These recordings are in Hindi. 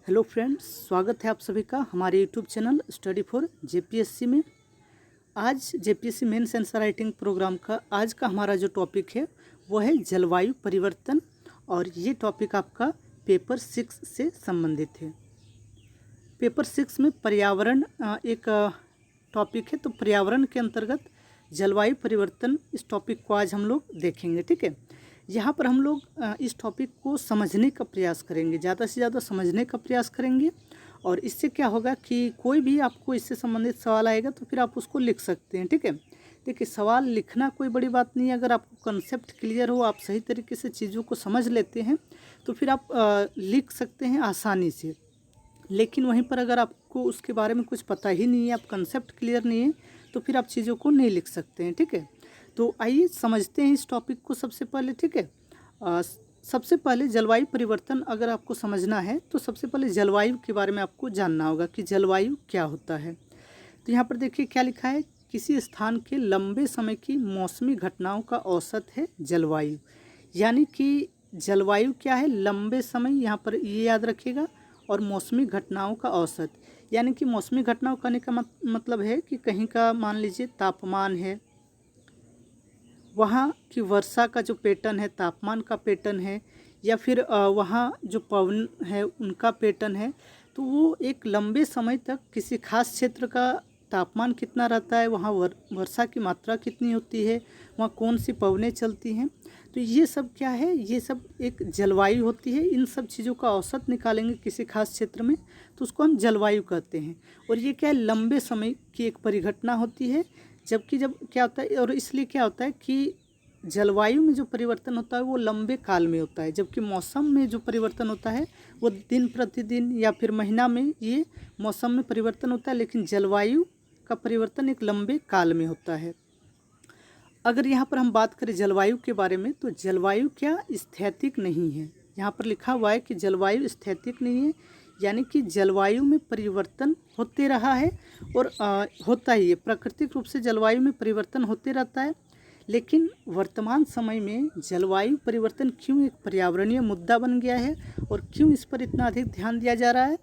हेलो फ्रेंड्स, स्वागत है आप सभी का हमारे YouTube channel study for JPSC में। आज JPSC mains answer writing programme का आज का हमारा जो टॉपिक है वो है जलवायु परिवर्तन, और ये टॉपिक आपका पेपर 6 से संबंधित है। पेपर 6 में पर्यावरण एक टॉपिक है, तो पर्यावरण के अंतर्गत जलवायु परिवर्तन इस टॉपिक को आज हम लोग देखेंगे। ठीक है, यहाँ पर हम लोग इस टॉपिक को समझने का प्रयास करेंगे, ज़्यादा से ज़्यादा समझने का प्रयास करेंगे। और इससे क्या होगा कि कोई भी आपको इससे संबंधित सवाल आएगा तो फिर आप उसको लिख सकते हैं। ठीक है, देखिए सवाल लिखना कोई बड़ी बात नहीं है, अगर आपको कंसेप्ट क्लियर हो, आप सही तरीके से चीज़ों को समझ लेते हैं तो फिर आप लिख सकते हैं आसानी से। लेकिन वहीं पर अगर आपको उसके बारे में कुछ पता ही नहीं है, आप कंसेप्ट क्लियर नहीं है, तो फिर आप चीज़ों को नहीं लिख सकते हैं। ठीक है, तो आइए समझते हैं इस टॉपिक को सबसे पहले। ठीक है, सबसे पहले जलवायु परिवर्तन अगर आपको समझना है तो सबसे पहले जलवायु के बारे में आपको जानना होगा कि जलवायु क्या होता है। तो यहाँ पर देखिए क्या लिखा है, किसी स्थान के लंबे समय की मौसमी घटनाओं का औसत है जलवायु। यानी कि जलवायु क्या है, लंबे समय, यहाँ पर ये याद रखिएगा, और मौसमी घटनाओं का औसत। यानी कि मौसमी घटनाओं कहने का मतलब है कि कहीं का मान लीजिए तापमान है, वहाँ की वर्षा का जो पैटर्न है, तापमान का पैटर्न है, या फिर वहाँ जो पवन है उनका पैटर्न है, तो वो एक लंबे समय तक किसी खास क्षेत्र का तापमान कितना रहता है, वहाँ वर्षा की मात्रा कितनी होती है, वहाँ कौन सी पवनें चलती हैं, तो ये सब क्या है, ये सब एक जलवायु होती है। इन सब चीज़ों का औसत निकालेंगे किसी खास क्षेत्र में तो उसको हम जलवायु कहते हैं। और ये क्या है, लंबे समय की एक परिघटना होती है। जबकि जब क्या होता है, और इसलिए क्या होता है कि जलवायु में जो परिवर्तन होता है वो लंबे काल में होता है, जबकि मौसम में जो परिवर्तन होता है वो दिन प्रतिदिन या फिर महीना में ये मौसम में परिवर्तन होता है, लेकिन जलवायु का परिवर्तन एक लंबे काल में होता है। अगर यहाँ पर हम बात करें जलवायु के बारे में, तो जलवायु क्या स्थैतिक नहीं है। यहाँ पर लिखा हुआ है कि जलवायु स्थैतिक नहीं है, यानी कि जलवायु में परिवर्तन होते रहा है और होता ही है। प्राकृतिक रूप से जलवायु में परिवर्तन होते रहता है, लेकिन वर्तमान समय में जलवायु परिवर्तन क्यों एक पर्यावरणीय मुद्दा बन गया है और क्यों इस पर इतना अधिक ध्यान दिया जा रहा है,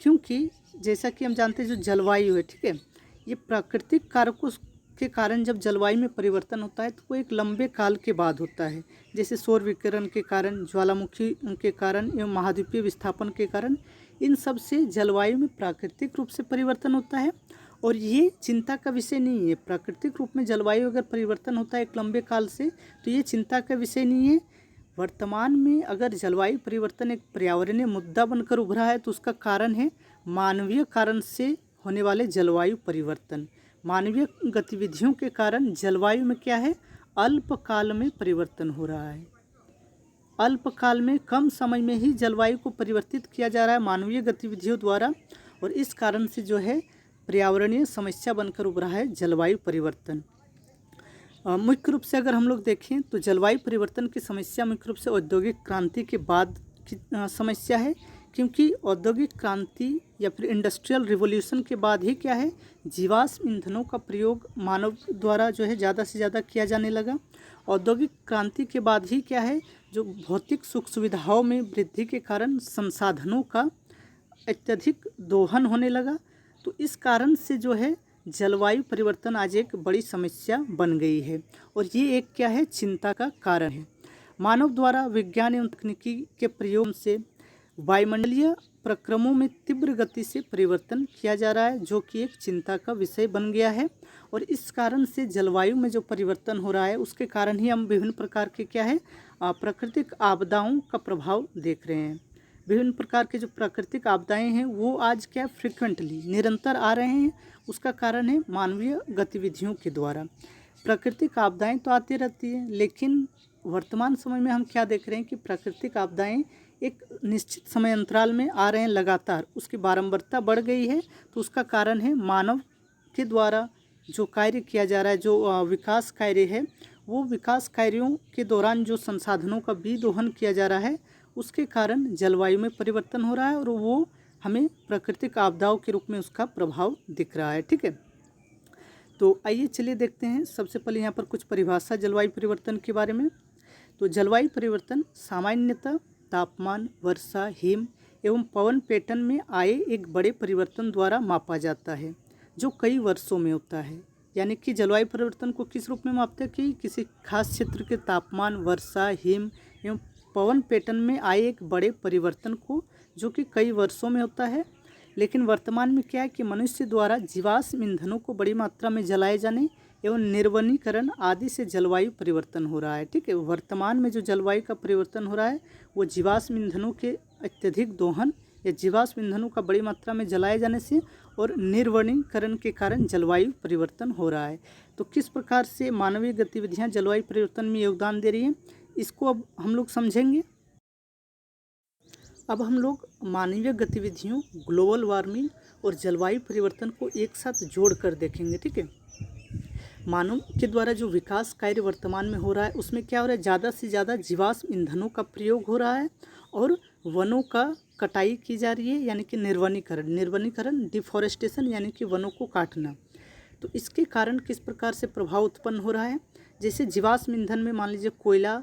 क्योंकि जैसा कि हम जानते हैं जो जलवायु है, ठीक है, ये प्राकृतिक कारकों के कारण जब जलवायु में परिवर्तन होता है तो वो एक लंबे काल के बाद होता है। जैसे सौर विकिरण के कारण, ज्वालामुखी के कारण एवं महाद्वीपीय विस्थापन के कारण, इन सब से जलवायु में प्राकृतिक रूप से परिवर्तन होता है। और ये चिंता का विषय नहीं है। प्राकृतिक रूप में जलवायु अगर परिवर्तन होता है एक लंबे काल से, तो ये चिंता का विषय नहीं है। वर्तमान में अगर जलवायु परिवर्तन एक पर्यावरणीय मुद्दा बनकर उभरा है तो उसका कारण है मानवीय कारण से होने वाले जलवायु परिवर्तन। मानवीय गतिविधियों के कारण जलवायु में क्या है, अल्पकाल में परिवर्तन हो रहा है। अल्पकाल में, कम समय में ही जलवायु को परिवर्तित किया जा रहा है मानवीय गतिविधियों द्वारा, और इस कारण से जो है पर्यावरणीय समस्या बनकर उभरा है जलवायु परिवर्तन। मुख्य रूप से अगर हम लोग देखें तो जलवायु परिवर्तन की समस्या मुख्य रूप से औद्योगिक क्रांति के बाद की समस्या है, क्योंकि औद्योगिक क्रांति या फिर इंडस्ट्रियल रिवॉल्यूशन के बाद ही क्या है, जीवाश्म ईंधनों का प्रयोग मानव द्वारा जो है ज़्यादा से ज़्यादा किया जाने लगा। औद्योगिक क्रांति के बाद ही क्या है, जो भौतिक सुख सुविधाओं में वृद्धि के कारण संसाधनों का अत्यधिक दोहन होने लगा। तो इस कारण से जो है जलवायु परिवर्तन आज एक बड़ी समस्या बन गई है, और ये एक क्या है, चिंता का कारण है। मानव द्वारा विज्ञान एवं तकनीकी के प्रयोग से वायुमंडलीय प्रक्रमों में तीव्र गति से परिवर्तन किया जा रहा है, जो कि एक चिंता का विषय बन गया है। और इस कारण से जलवायु में जो परिवर्तन हो रहा है उसके कारण ही हम विभिन्न प्रकार के क्या है, प्राकृतिक आपदाओं का प्रभाव देख रहे हैं। विभिन्न प्रकार के जो प्राकृतिक आपदाएं हैं वो आज क्या फ्रिक्वेंटली निरंतर आ रहे हैं। उसका कारण है मानवीय गतिविधियों के द्वारा। प्राकृतिक आपदाएं तो आती रहती हैं, लेकिन वर्तमान समय में हम क्या देख रहे हैं कि प्राकृतिक आपदाएं एक निश्चित समय अंतराल में आ रहे हैं लगातार, उसकी बारंबारता बढ़ गई है। तो उसका कारण है मानव के द्वारा जो कार्य किया जा रहा है, जो विकास कार्य है, वो विकास कार्यों के दौरान जो संसाधनों का दोहन किया जा रहा है, उसके कारण जलवायु में परिवर्तन हो रहा है, और वो हमें प्राकृतिक आपदाओं के रूप में उसका प्रभाव दिख रहा है। ठीक है, तो आइए चलिए देखते हैं सबसे पहले यहाँ पर कुछ परिभाषा जलवायु परिवर्तन के बारे में। तो जलवायु परिवर्तन सामान्यतः तापमान, वर्षा, हिम एवं पवन पैटर्न में आए एक बड़े परिवर्तन द्वारा मापा जाता है, जो कई वर्षों में होता है। यानी कि जलवायु परिवर्तन को किस रूप में मापते हैं कि किसी खास क्षेत्र के तापमान, वर्षा, हिम एवं पवन पैटर्न में आए एक बड़े परिवर्तन को, जो कि कई वर्षों में होता है। लेकिन वर्तमान में क्या है कि मनुष्य द्वारा जीवाश्म ईंधनों को बड़ी मात्रा में जलाए जाने एवं निर्वनीकरण आदि से जलवायु परिवर्तन हो रहा है। ठीक है, वर्तमान में जो जलवायु का परिवर्तन हो रहा है वो जीवाश्म ईंधनों के अत्यधिक दोहन या जीवाश्म ईंधनों का बड़ी मात्रा में जलाए जाने से और निर्वनीकरण के कारण जलवायु परिवर्तन हो रहा है। तो किस प्रकार से मानवीय गतिविधियां जलवायु परिवर्तन में योगदान दे रही हैं, इसको अब हम लोग समझेंगे। अब हम लोग मानवीय गतिविधियों, ग्लोबल वार्मिंग और जलवायु परिवर्तन को एक साथ जोड़कर देखेंगे। ठीक है, मानव के द्वारा जो विकास कार्य वर्तमान में हो रहा है उसमें क्या हो रहा है, ज़्यादा से ज़्यादा जीवाश्म ईंधनों का प्रयोग हो रहा है और वनों का कटाई की जा रही है, यानी कि निर्वनीकरण डिफॉरेस्टेशन, यानी कि वनों को काटना। तो इसके कारण किस प्रकार से प्रभाव उत्पन्न हो रहा है, जैसे जीवाश्म ईंधन में मान लीजिए कोयला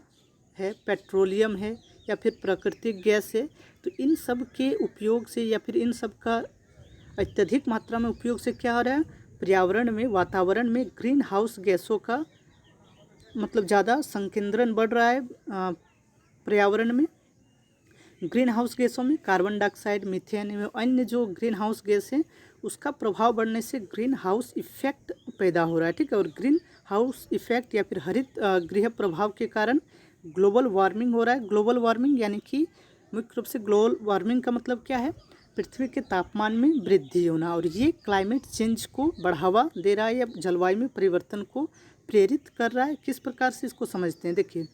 है, पेट्रोलियम है या फिर प्राकृतिक गैस है, तो इन सब के उपयोग से या फिर इन सब का अत्यधिक मात्रा में उपयोग से क्या हो रहा है, पर्यावरण में, वातावरण में ग्रीन हाउस गैसों का मतलब ज़्यादा संकेंद्रण बढ़ रहा है। पर्यावरण में ग्रीन हाउस गैसों में कार्बन डाइऑक्साइड, मीथेन एवं अन्य जो ग्रीन हाउस गैस है उसका प्रभाव बढ़ने से ग्रीन हाउस इफेक्ट पैदा हो रहा है। ठीक है, और ग्रीन हाउस इफेक्ट या फिर हरित गृह प्रभाव के कारण ग्लोबल वार्मिंग हो रहा है। ग्लोबल वार्मिंग यानी कि मुख्य रूप से ग्लोबल वार्मिंग का मतलब क्या है, पृथ्वी के तापमान में वृद्धि होना, और ये क्लाइमेट चेंज को बढ़ावा दे रहा है या जलवायु में परिवर्तन को प्रेरित कर रहा है। किस प्रकार से इसको समझते हैं, देखिए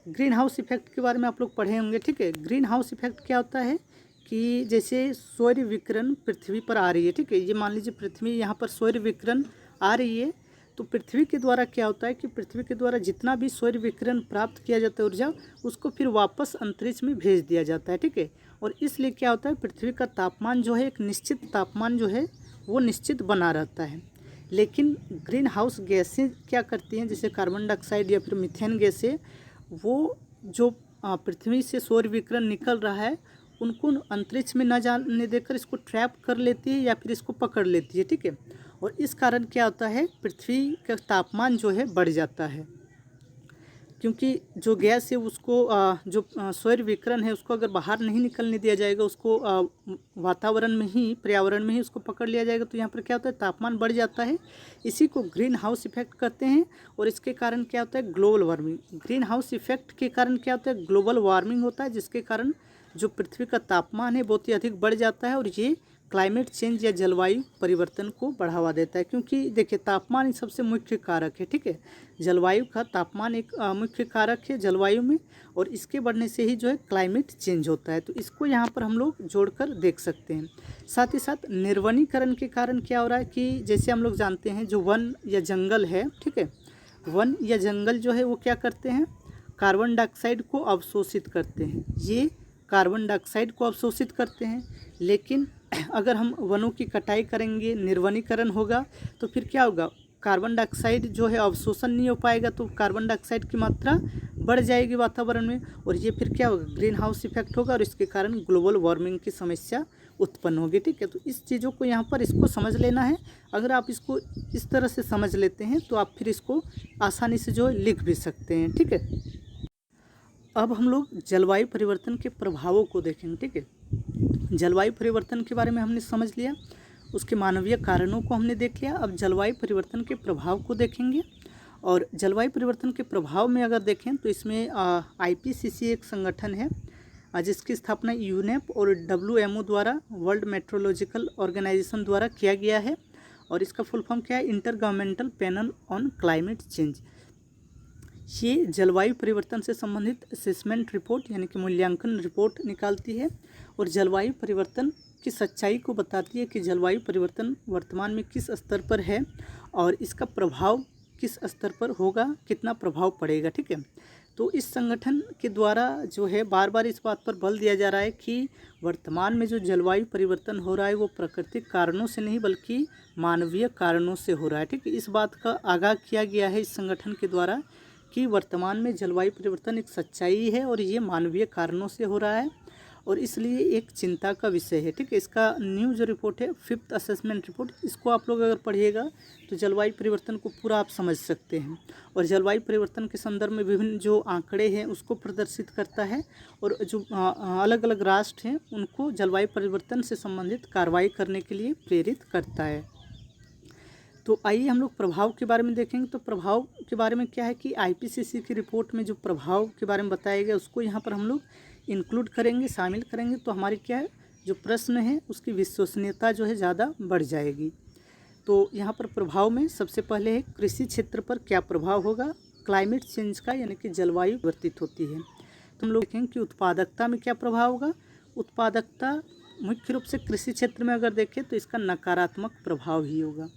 ग्रीन हाउस इफेक्ट के बारे में आप लोग पढ़े होंगे। ठीक है, ग्रीन हाउस इफेक्ट क्या होता है कि जैसे सूर्य विकिरण पृथ्वी पर आ रही है। ठीक है, ये मान लीजिए पृथ्वी, यहाँ पर सूर्य विकिरण आ रही है, तो पृथ्वी के द्वारा क्या होता है कि पृथ्वी के द्वारा जितना भी सूर्य विकिरण प्राप्त किया जाता है ऊर्जा, उसको फिर वापस अंतरिक्ष में भेज दिया जाता है। ठीक है, और इसलिए क्या होता है, पृथ्वी का तापमान जो है, एक निश्चित तापमान जो है वो निश्चित बना रहता है। लेकिन ग्रीन हाउस गैसें क्या करती हैं, जैसे कार्बन डाइऑक्साइड या फिर मीथेन गैसें, वो जो पृथ्वी से सौर विकिरण निकल रहा है उनको अंतरिक्ष में न जाने देकर इसको ट्रैप कर लेती है या फिर इसको पकड़ लेती है। ठीक है, और इस कारण क्या होता है, पृथ्वी का तापमान जो है बढ़ जाता है, क्योंकि जो गैस है उसको जो सौर विकिरण है उसको अगर बाहर नहीं निकलने दिया जाएगा, उसको वातावरण में ही, पर्यावरण में ही उसको पकड़ लिया जाएगा, तो यहाँ पर क्या होता है, तापमान बढ़ जाता है। इसी को ग्रीन हाउस इफेक्ट कहते हैं। और इसके कारण क्या होता है, global warming. Green house effect के कारण क्या होता है, ग्लोबल वार्मिंग होता है, जिसके कारण जो पृथ्वी का तापमान है बहुत ही अधिक बढ़ जाता है और ये क्लाइमेट चेंज या जलवायु परिवर्तन को बढ़ावा देता है। क्योंकि देखिए तापमान सबसे मुख्य कारक है। ठीक है, जलवायु का तापमान एक मुख्य कारक है जलवायु में, और इसके बढ़ने से ही जो है क्लाइमेट चेंज होता है। तो इसको यहाँ पर हम लोग जोड़कर देख सकते हैं। साथ ही साथ निर्वनीकरण के कारण क्या हो रहा है कि जैसे हम लोग जानते हैं जो वन या जंगल है, ठीक है, वन या जंगल जो है वो क्या करते हैं, कार्बन डाइऑक्साइड को अवशोषित करते हैं। ये कार्बन डाइऑक्साइड को अवशोषित करते हैं, लेकिन अगर हम वनों की कटाई करेंगे, निर्वनीकरण होगा, तो फिर क्या होगा, कार्बन डाइऑक्साइड जो है अवशोषण नहीं हो पाएगा, तो कार्बन डाइऑक्साइड की मात्रा बढ़ जाएगी वातावरण में, और ये फिर क्या होगा, ग्रीन हाउस इफेक्ट होगा, और इसके कारण ग्लोबल वार्मिंग की समस्या उत्पन्न होगी। ठीक है, तो इस चीज़ों को यहाँ पर इसको समझ लेना है। अगर आप इसको इस तरह से समझ लेते हैं तो आप फिर इसको आसानी से जो है लिख भी सकते हैं। ठीक है, अब हम लोग जलवायु परिवर्तन के प्रभावों को देखेंगे। ठीक है, जलवायु परिवर्तन के बारे में हमने समझ लिया, उसके मानवीय कारणों को हमने देख लिया। अब जलवायु परिवर्तन के प्रभाव को देखेंगे। और जलवायु परिवर्तन के प्रभाव में अगर देखें तो इसमें IPCC एक संगठन है जिसकी स्थापना यूनेप और WMO द्वारा, वर्ल्ड मेट्रोलॉजिकल ऑर्गेनाइजेशन द्वारा किया गया है। और इसका फुल फॉर्म क्या है, inter governmental panel on climate change. ये जलवायु परिवर्तन से संबंधित असेसमेंट रिपोर्ट यानी कि मूल्यांकन रिपोर्ट निकालती है और जलवायु परिवर्तन की सच्चाई को बताती है कि जलवायु परिवर्तन वर्तमान में किस स्तर पर है और इसका प्रभाव किस स्तर पर होगा, कितना प्रभाव पड़ेगा। ठीक है, तो इस संगठन के द्वारा जो है बार बार इस बात पर बल दिया जा रहा है कि वर्तमान में जो जलवायु परिवर्तन हो रहा है वो प्राकृतिक कारणों से नहीं बल्कि मानवीय कारणों से हो रहा है। ठीक है, इस बात का आगाह किया गया है इस संगठन के द्वारा कि वर्तमान में जलवायु परिवर्तन एक सच्चाई है और ये मानवीय कारणों से हो रहा है। और इसलिए एक चिंता का विषय है। ठीक है, इसका न्यू जो रिपोर्ट है 5th असेसमेंट रिपोर्ट, इसको आप लोग अगर पढ़िएगा तो जलवायु परिवर्तन को पूरा आप समझ सकते हैं। और जलवायु परिवर्तन के संदर्भ में विभिन्न जो आंकड़े हैं उसको प्रदर्शित करता है, और जो अलग अलग राष्ट्र हैं उनको जलवायु परिवर्तन से संबंधित कार्रवाई करने के लिए प्रेरित करता है। तो आइए हम लोग प्रभाव के बारे में देखेंगे। तो प्रभाव के बारे में क्या है कि आईपीसीसी की रिपोर्ट में जो प्रभाव के बारे में बताया गया उसको यहाँ पर हम लोग इंक्लूड करेंगे, शामिल करेंगे, तो हमारी क्या है जो प्रश्न है उसकी विश्वसनीयता जो है ज़्यादा बढ़ जाएगी। तो यहाँ पर प्रभाव में सबसे पहले है कृषि क्षेत्र पर क्या प्रभाव होगा क्लाइमेट चेंज का, यानी कि जलवायु परिवर्तित होती है। तो हम लोग देखेंगे कि उत्पादकता में क्या प्रभाव होगा। उत्पादकता मुख्य रूप से कृषि क्षेत्र में अगर देखें तो इसका नकारात्मक प्रभाव ही होगा।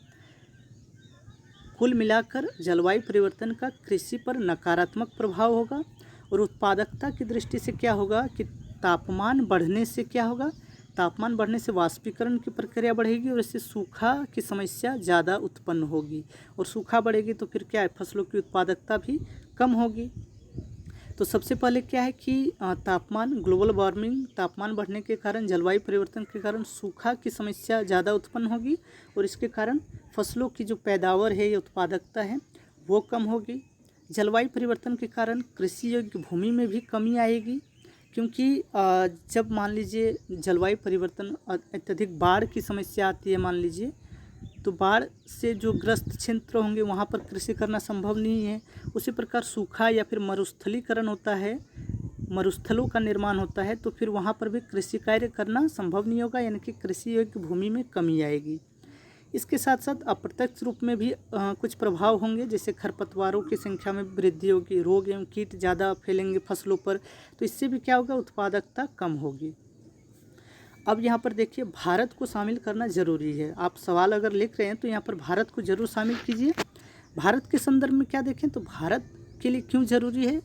कुल मिलाकर जलवायु परिवर्तन का कृषि पर नकारात्मक प्रभाव होगा। और उत्पादकता की दृष्टि से क्या होगा कि तापमान बढ़ने से क्या होगा, तापमान बढ़ने से वाष्पीकरण की प्रक्रिया बढ़ेगी और इससे सूखा की समस्या ज़्यादा उत्पन्न होगी। और सूखा बढ़ेगी तो फिर क्या है, फसलों की उत्पादकता भी कम होगी। तो सबसे पहले क्या है कि तापमान, ग्लोबल वार्मिंग, तापमान बढ़ने के कारण, जलवायु परिवर्तन के कारण सूखा की समस्या ज़्यादा उत्पन्न होगी और इसके कारण फसलों की जो पैदावार है या उत्पादकता है वो कम होगी। जलवायु परिवर्तन के कारण कृषि योग्य भूमि में भी कमी आएगी, क्योंकि जब मान लीजिए जलवायु परिवर्तन अत्यधिक बाढ़ की समस्या आती है, मान लीजिए, तो बाढ़ से जो ग्रस्त क्षेत्र होंगे वहाँ पर कृषि करना संभव नहीं है। उसी प्रकार सूखा या फिर मरुस्थलीकरण होता है, मरुस्थलों का निर्माण होता है, तो फिर वहाँ पर भी कृषि कार्य करना संभव नहीं होगा, यानी कि कृषि योग्य भूमि में कमी आएगी। इसके साथ साथ अप्रत्यक्ष रूप में भी कुछ प्रभाव होंगे, जैसे खरपतवारों की संख्या में वृद्धि होगी, रोग एवं कीट ज़्यादा फैलेंगे फसलों पर, तो इससे भी क्या होगा, उत्पादकता कम होगी। अब यहाँ पर देखिए भारत को शामिल करना ज़रूरी है। आप सवाल अगर लिख रहे हैं तो यहाँ पर भारत को ज़रूर शामिल कीजिए। भारत के संदर्भ में क्या देखें तो भारत के लिए क्यों ज़रूरी है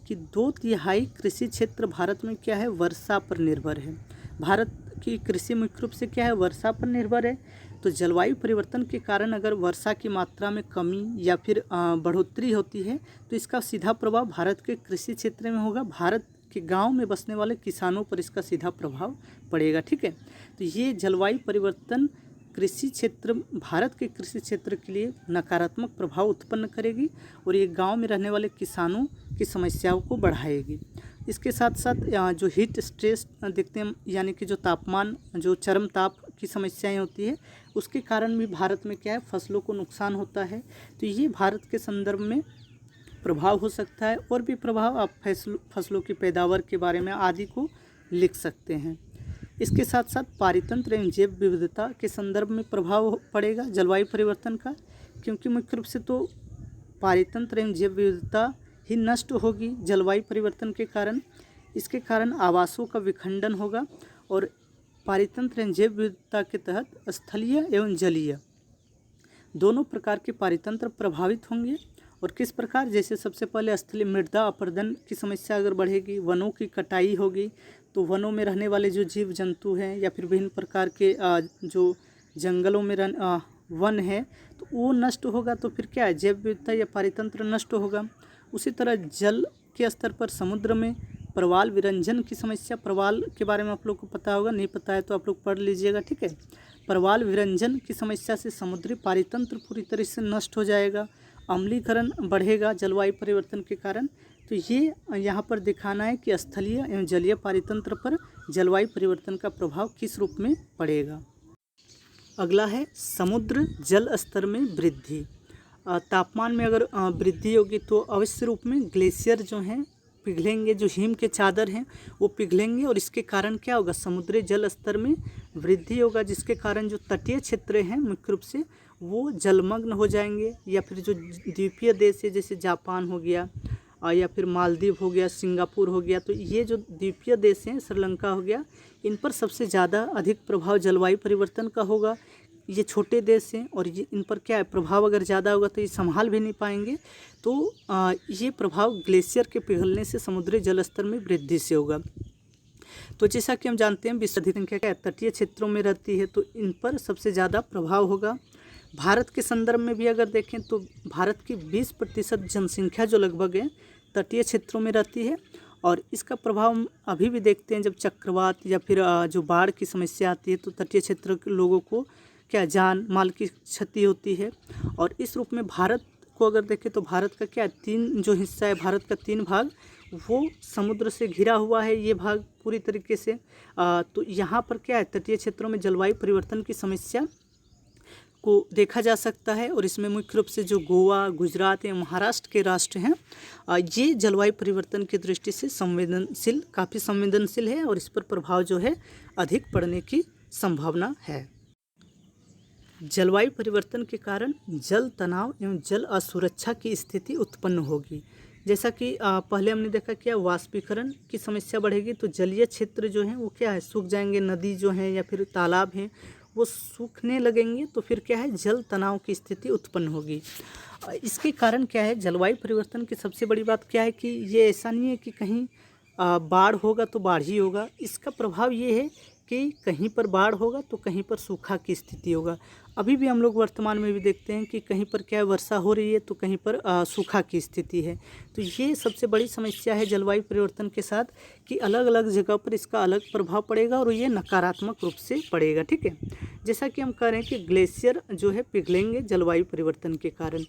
कि 2/3 कृषि क्षेत्र भारत में क्या है, वर्षा पर निर्भर है। भारत की कृषि मुख्य रूप से क्या है, वर्षा पर निर्भर है। तो जलवायु परिवर्तन के कारण अगर वर्षा की मात्रा में कमी या फिर बढ़ोतरी होती है तो इसका सीधा प्रभाव भारत के कृषि क्षेत्र में होगा। भारत के गांव में बसने वाले किसानों पर इसका सीधा प्रभाव पड़ेगा। ठीक है, तो ये जलवायु परिवर्तन कृषि क्षेत्र, भारत के कृषि क्षेत्र के लिए नकारात्मक प्रभाव उत्पन्न करेगी और ये गांव में रहने वाले किसानों की समस्याओं को बढ़ाएगी। इसके साथ साथ जो हीट स्ट्रेस देखते हैं, यानी कि जो तापमान, जो चरम ताप की समस्याएं होती है, उसके कारण भी भारत में क्या है, फसलों को नुकसान होता है। तो ये भारत के संदर्भ में प्रभाव हो सकता है। और भी प्रभाव आप फसलों की पैदावार के बारे में आदि को लिख सकते हैं। इसके साथ साथ पारितंत्र एवं जैव विविधता के संदर्भ में प्रभाव पड़ेगा जलवायु परिवर्तन का, क्योंकि मुख्य रूप से तो पारितंत्र एवं जैव विविधता ही नष्ट होगी जलवायु परिवर्तन के कारण। इसके कारण आवासों का विखंडन होगा और पारितंत्र एवं जैव विविधता के तहत स्थलीय एवं जलीय दोनों प्रकार के पारितंत्र प्रभावित होंगे। और किस प्रकार, जैसे सबसे पहले स्थलीय मृदा अपरदन की समस्या अगर बढ़ेगी, वनों की कटाई होगी, तो वनों में रहने वाले जो जीव जंतु हैं या फिर विभिन्न प्रकार के जो जंगलों में वन है तो वो नष्ट होगा, तो फिर क्या है, जैव विविधता या पारितंत्र नष्ट होगा। उसी तरह जल के स्तर पर समुद्र में प्रवाल विरंजन की समस्या, प्रवाल के बारे में आप लोग को पता होगा, नहीं पता है तो आप लोग पढ़ लीजिएगा। ठीक है, प्रवाल विरंजन की समस्या से समुद्री पारितंत्र पूरी तरह से नष्ट हो जाएगा। अम्लीकरण बढ़ेगा जलवायु परिवर्तन के कारण। तो ये यहाँ पर दिखाना है कि स्थलीय एवं जलीय पारितंत्र पर जलवायु परिवर्तन का प्रभाव किस रूप में पड़ेगा। अगला है समुद्र जल स्तर में वृद्धि। तापमान में अगर वृद्धि होगी तो अवश्य रूप में ग्लेशियर जो हैं पिघलेंगे, जो हिम के चादर हैं वो पिघलेंगे और इसके कारण क्या होगा, समुद्री जल स्तर में वृद्धि होगा, जिसके कारण जो तटीय क्षेत्र हैं मुख्य रूप से वो जलमग्न हो जाएंगे। या फिर जो द्वीपीय देश है जैसे जापान हो गया या फिर मालदीव हो गया, सिंगापुर हो गया, तो ये जो द्वीपीय देश हैं, श्रीलंका हो गया, इन पर सबसे ज़्यादा अधिक प्रभाव जलवायु परिवर्तन का होगा। ये छोटे देश हैं और ये इन पर क्या है, प्रभाव अगर ज़्यादा होगा तो ये संभाल भी नहीं पाएंगे। तो ये प्रभाव ग्लेशियर के पिघलने से समुद्री जल स्तर में वृद्धि से होगा। तो जैसा कि हम जानते हैं विश्व की संख्या क्या है, तटीय क्षेत्रों में रहती है, तो इन पर सबसे ज़्यादा प्रभाव होगा। भारत के संदर्भ में भी अगर देखें तो भारत की 20% जनसंख्या जो लगभग है तटीय क्षेत्रों में रहती है और इसका प्रभाव हम अभी भी देखते हैं, जब चक्रवात या फिर जो बाढ़ की समस्या आती है तो तटीय क्षेत्र के लोगों को क्या जान माल की क्षति होती है। और इस रूप में भारत को अगर देखें तो भारत का क्या 3 जो हिस्सा है, भारत का 3 भाग वो समुद्र से घिरा हुआ है, ये भाग पूरी तरीके से। तो यहाँ पर क्या है, तटीय क्षेत्रों में जलवायु परिवर्तन की समस्या को देखा जा सकता है। और इसमें मुख्य रूप से जो गोवा, गुजरात या महाराष्ट्र के राष्ट्र हैं, ये जलवायु परिवर्तन की दृष्टि से काफ़ी संवेदनशील है और इस पर प्रभाव जो है अधिक पड़ने की संभावना है। जलवायु परिवर्तन के कारण जल तनाव एवं जल असुरक्षा की स्थिति उत्पन्न होगी। जैसा कि पहले हमने देखा क्या वाष्पीकरण की समस्या बढ़ेगी, तो जलीय क्षेत्र जो हैं वो क्या है, सूख जाएंगे। नदी जो हैं या फिर तालाब हैं वो सूखने लगेंगे, तो फिर क्या है, जल तनाव की स्थिति उत्पन्न होगी। इसके कारण क्या है, जलवायु परिवर्तन की सबसे बड़ी बात क्या है कि ये ऐसा नहीं है कि कहीं बाढ़ होगा तो बाढ़ ही होगा। इसका प्रभाव ये है कि कहीं पर बाढ़ होगा तो कहीं पर सूखा की स्थिति होगा। अभी भी हम लोग वर्तमान में भी देखते हैं कि कहीं पर क्या वर्षा हो रही है तो कहीं पर सूखा की स्थिति है। तो ये सबसे बड़ी समस्या है जलवायु परिवर्तन के साथ, कि अलग अलग जगह पर इसका अलग प्रभाव पड़ेगा और ये नकारात्मक रूप से पड़ेगा। ठीक है, जैसा कि हम कह रहे हैं कि ग्लेशियर जो है पिघलेंगे जलवायु परिवर्तन के कारण।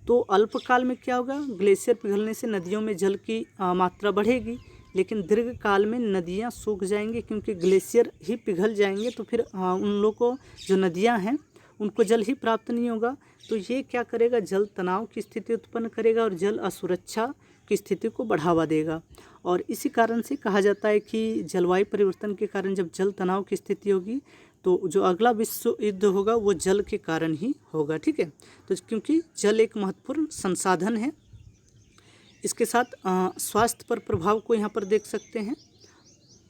तो अल्पकाल में क्या होगा, ग्लेशियर पिघलने से नदियों में जल की मात्रा बढ़ेगी, लेकिन दीर्घकाल में नदियाँ सूख जाएंगी, क्योंकि ग्लेशियर ही पिघल जाएंगे तो फिर उन लोगों को जो नदियाँ हैं उनको जल ही प्राप्त नहीं होगा। तो ये क्या करेगा, जल तनाव की स्थिति उत्पन्न करेगा और जल असुरक्षा की स्थिति को बढ़ावा देगा। और इसी कारण से कहा जाता है कि जलवायु परिवर्तन के कारण जब जल तनाव की स्थिति होगी तो जो अगला विश्व युद्ध होगा वो जल के कारण ही होगा। ठीक है, तो क्योंकि जल एक महत्वपूर्ण संसाधन है। इसके साथ स्वास्थ्य पर प्रभाव को यहाँ पर देख सकते हैं।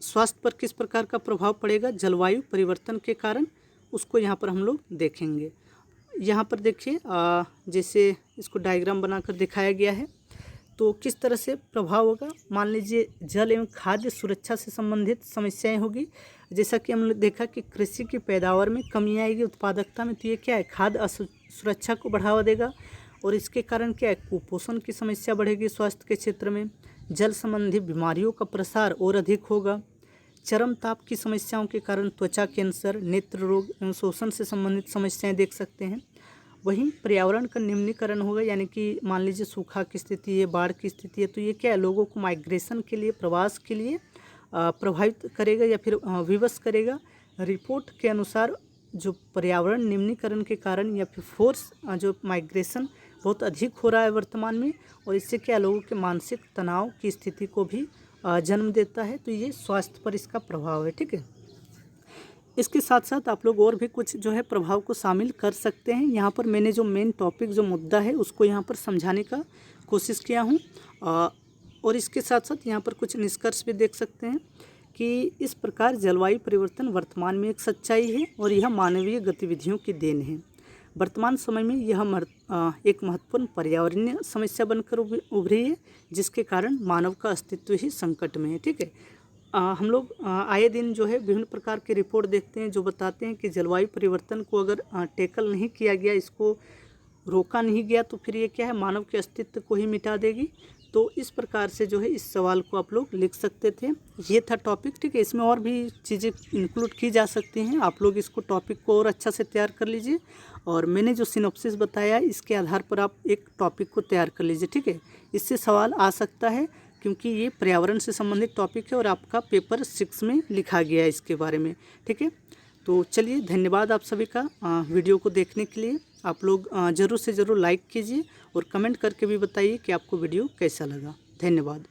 स्वास्थ्य पर किस प्रकार का प्रभाव पड़ेगा जलवायु परिवर्तन के कारण, उसको यहाँ पर हम लोग देखेंगे। यहाँ पर देखिए जैसे इसको डायग्राम बनाकर दिखाया गया है, तो किस तरह से प्रभाव होगा। मान लीजिए जल एवं खाद्य सुरक्षा से संबंधित समस्याएं होगी। जैसा कि हमने देखा कि कृषि की पैदावार में कमी आएगी, उत्पादकता में, तो ये क्या है, खाद्य सुरक्षा को बढ़ावा देगा। और इसके कारण क्या है, कुपोषण की समस्या बढ़ेगी स्वास्थ्य के क्षेत्र में। जल संबंधी बीमारियों का प्रसार और अधिक होगा। चरम ताप की समस्याओं के कारण त्वचा कैंसर, नेत्र रोग एवं शोषण से संबंधित समस्याएं देख सकते हैं। वहीं पर्यावरण का निम्नीकरण होगा, यानी कि मान लीजिए सूखा की स्थिति है, बाढ़ की स्थिति है, तो ये क्या है, लोगों को माइग्रेशन के लिए, प्रवास के लिए प्रभावित करेगा या फिर विवश करेगा। रिपोर्ट के अनुसार जो पर्यावरण निम्नीकरण के कारण या फिर फोर्स जो माइग्रेशन बहुत अधिक हो रहा है वर्तमान में, और इससे क्या लोगों के मानसिक तनाव की स्थिति को भी जन्म देता है। तो ये स्वास्थ्य पर इसका प्रभाव है। ठीक है, इसके साथ साथ आप लोग और भी कुछ जो है प्रभाव को शामिल कर सकते हैं। यहाँ पर मैंने जो मेन टॉपिक जो मुद्दा है उसको यहाँ पर समझाने का कोशिश किया हूँ। और इसके साथ साथ यहाँ पर कुछ निष्कर्ष भी देख सकते हैं कि इस प्रकार जलवायु परिवर्तन वर्तमान में एक सच्चाई है और यह मानवीय गतिविधियों की देन है। वर्तमान समय में यह एक महत्वपूर्ण पर्यावरणीय समस्या बनकर उभरी है, जिसके कारण मानव का अस्तित्व ही संकट में है। ठीक है, हम लोग आए दिन जो है विभिन्न प्रकार के रिपोर्ट देखते हैं जो बताते हैं कि जलवायु परिवर्तन को अगर टैकल नहीं किया गया, इसको रोका नहीं गया, तो फिर ये क्या है, मानव के अस्तित्व को ही मिटा देगी। तो इस प्रकार से जो है इस सवाल को आप लोग लिख सकते थे। ये था टॉपिक। ठीक है, इसमें और भी चीज़ें इंक्लूड की जा सकती हैं। आप लोग इसको टॉपिक को और अच्छा से तैयार कर लीजिए, और मैंने जो सिनॉप्सिस बताया इसके आधार पर आप एक टॉपिक को तैयार कर लीजिए। ठीक है, इससे सवाल आ सकता है क्योंकि ये पर्यावरण से संबंधित टॉपिक है और आपका पेपर 6 में लिखा गया है इसके बारे में। ठीक है, तो चलिए, धन्यवाद आप सभी का वीडियो को देखने के लिए। आप लोग ज़रूर से ज़रूर लाइक कीजिए और कमेंट करके भी बताइए कि आपको वीडियो कैसा लगा। धन्यवाद।